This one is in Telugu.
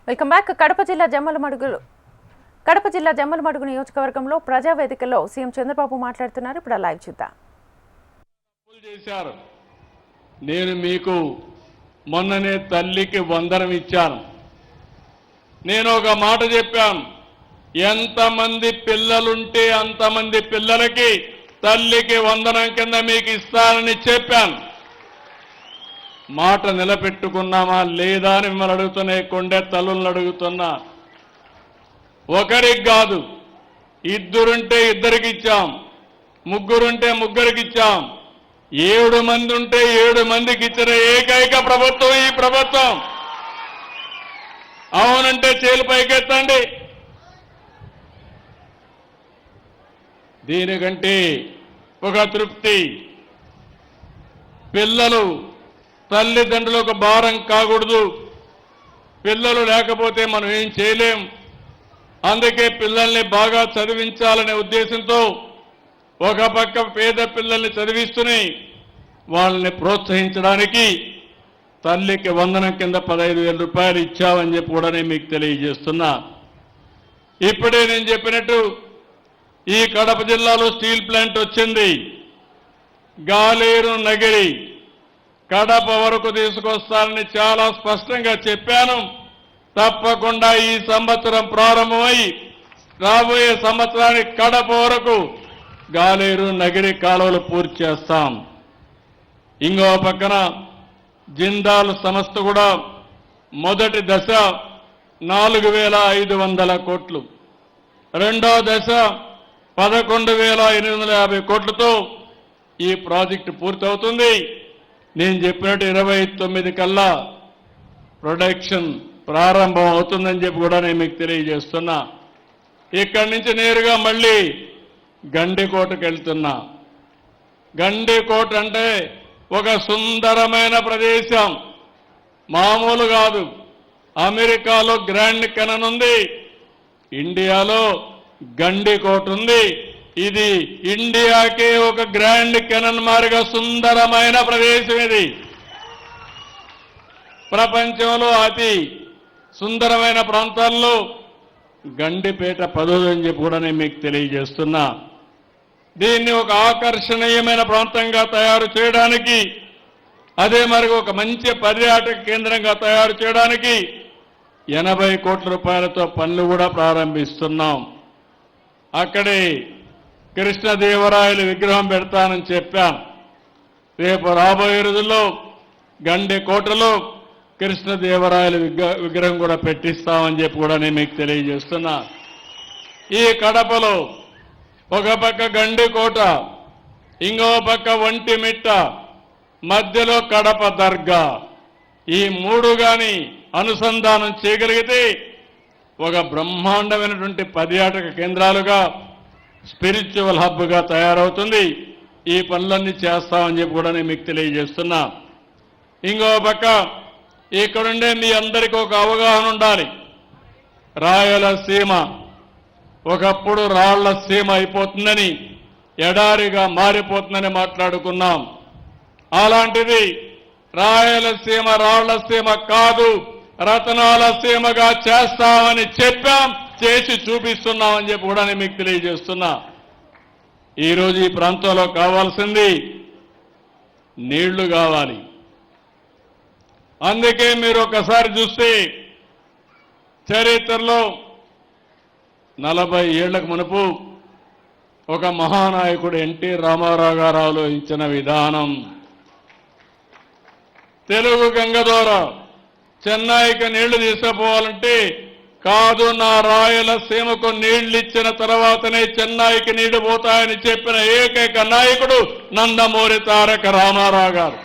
Welcome back. కడప జిల్లా జమ్మలమడుగు నియోజకవర్గంలో ప్రజావేదికలో సీఎం చంద్రబాబు మాట్లాడుతున్నారు. ఇప్పుడు లైవ్ చూద్దాం. నేను మీకు మొన్ననే తల్లికి వందనం ఇచ్చాను. నేను ఒక మాట చెప్పాను, ఎంతమంది పిల్లలుంటే అంతమంది పిల్లలకి తల్లికి వందనం కింద మీకు ఇస్తానని చెప్పాను. మాట నిలబెట్టుకున్నామా లేదా అని మిమ్మల్ని అడుగుతున్నా, కొండే తల్లులను అడుగుతున్నా. ఒకరికి కాదు, ఇద్దరుంటే ఇద్దరికి ఇచ్చాం, ముగ్గురుంటే ముగ్గురికి ఇచ్చాం, 7 మంది ఉంటే 7 మందికి ఇచ్చిన ఏకైక ప్రభుత్వం ఈ ప్రభుత్వం. అవునంటే చేలు పైకెత్తండి. దీనికంటే ఒక తృప్తి. పిల్లలు తల్లిదండ్రులకు భారం కాకూడదు. పిల్లలు లేకపోతే మనం ఏం చేయలేం. అందుకే పిల్లల్ని బాగా చదివించాలనే ఉద్దేశంతో ఒక పక్క పేద పిల్లల్ని చదివిస్తూనే వాళ్ళని ప్రోత్సహించడానికి తల్లికి వందనం కింద 15,000 రూపాయలు ఇచ్చామని చెప్పి కూడా నేను మీకు తెలియజేస్తున్నా. ఇప్పుడే నేను చెప్పినట్టు ఈ కడప జిల్లాలో స్టీల్ ప్లాంట్ వచ్చింది. గాలేరు నగిరి కడప వరకు తీసుకొస్తానని చాలా స్పష్టంగా చెప్పాను. తప్పకుండా ఈ సంవత్సరం ప్రారంభమై రాబోయే సంవత్సరానికి కడప వరకు గాలేరు నగిరి కాలువలు పూర్తి చేస్తాం. ఇంకో పక్కన జిందాల్ సంస్థ కూడా మొదటి దశ 4,500 కోట్లు, రెండో దశ 11,850 కోట్లతో ఈ ప్రాజెక్టు పూర్తవుతుంది. నేను చెప్పినట్టు 29 కల్లా ప్రొడక్షన్ ప్రారంభం అవుతుందని చెప్పి కూడా నేను మీకు తెలియజేస్తున్నా. ఇక్కడి నుంచి నేరుగా మళ్ళీ గండికోటకు వెళ్తున్నా. గండికోట అంటే ఒక సుందరమైన ప్రదేశం, మామూలు కాదు. అమెరికాలో గ్రాండ్ కెనన్ ఉంది, ఇండియాలో గండికోట ఉంది. ఇది ఇండియాకే ఒక గ్రాండ్ కెనన్ మారిగా సుందరమైన ప్రదేశం. ఇది ప్రపంచంలో అతి సుందరమైన ప్రాంతాల్లో గండిపేట 10 అని చెప్పి కూడా నేను మీకు తెలియజేస్తున్నా. దీన్ని ఒక ఆకర్షణీయమైన ప్రాంతంగా తయారు చేయడానికి, అదే మరి ఒక మంచి పర్యాటక కేంద్రంగా తయారు చేయడానికి 80 కోట్ల రూపాయలతో పనులు కూడా ప్రారంభిస్తున్నాం. అక్కడే కృష్ణదేవరాయలు విగ్రహం పెడతానని చెప్పాను. రేపు రాబోయే రోజుల్లో గండికోటలో కృష్ణదేవరాయల విగ్రహం కూడా పెట్టిస్తామని చెప్పి కూడా నేను మీకు తెలియజేస్తున్నా. ఈ కడపలో ఒక పక్క గండికోట, ఇంకో పక్క ఒంటిమిట్ట, మధ్యలో కడప దర్గా, ఈ 3 గాని అనుసంధానం చేయగలిగితే ఒక బ్రహ్మాండమైనటువంటి పర్యాటక కేంద్రాలుగా, స్పిరిచువల్ హబ్గా తయారవుతుంది. ఈ పనులన్నీ చేస్తామని చెప్పి కూడా నేను మీకు తెలియజేస్తున్నా. ఇంకో పక్క ఇక్కడుండే మీ అందరికీ ఒక అవగాహన ఉండాలి. రాయలసీమ ఒకప్పుడు రాళ్ల సీమ అయిపోతుందని, ఎడారిగా మారిపోతుందని మాట్లాడుకున్నాం. అలాంటిది రాయలసీమ రాళ్ల సీమ కాదు, రతనాల సీమగా చేస్తామని చెప్పాం, చేసి చూపిస్తున్నామని చెప్పి కూడా నేను మీకు తెలియజేస్తున్నా. ఈరోజు ఈ ప్రాంతంలో కావాల్సింది నీళ్లు కావాలి. అందుకే మీరు ఒకసారి చూస్తే చరిత్రలో 40 ఏళ్లకు మునుపు ఒక మహానాయకుడు ఎన్టీ రామారావు గారు ఆలోచించిన విధానం, తెలుగు గంగ ద్వారా చెన్నైకి నీళ్లు తీసుకుపోవాలంటే కాదు, నా రాయలసీమకు నీళ్లు ఇచ్చిన తర్వాతనే చెన్నైకి నీళ్లు పోతాయని చెప్పిన ఏకైక నాయకుడు నందమూరి తారక రామారావు గారు.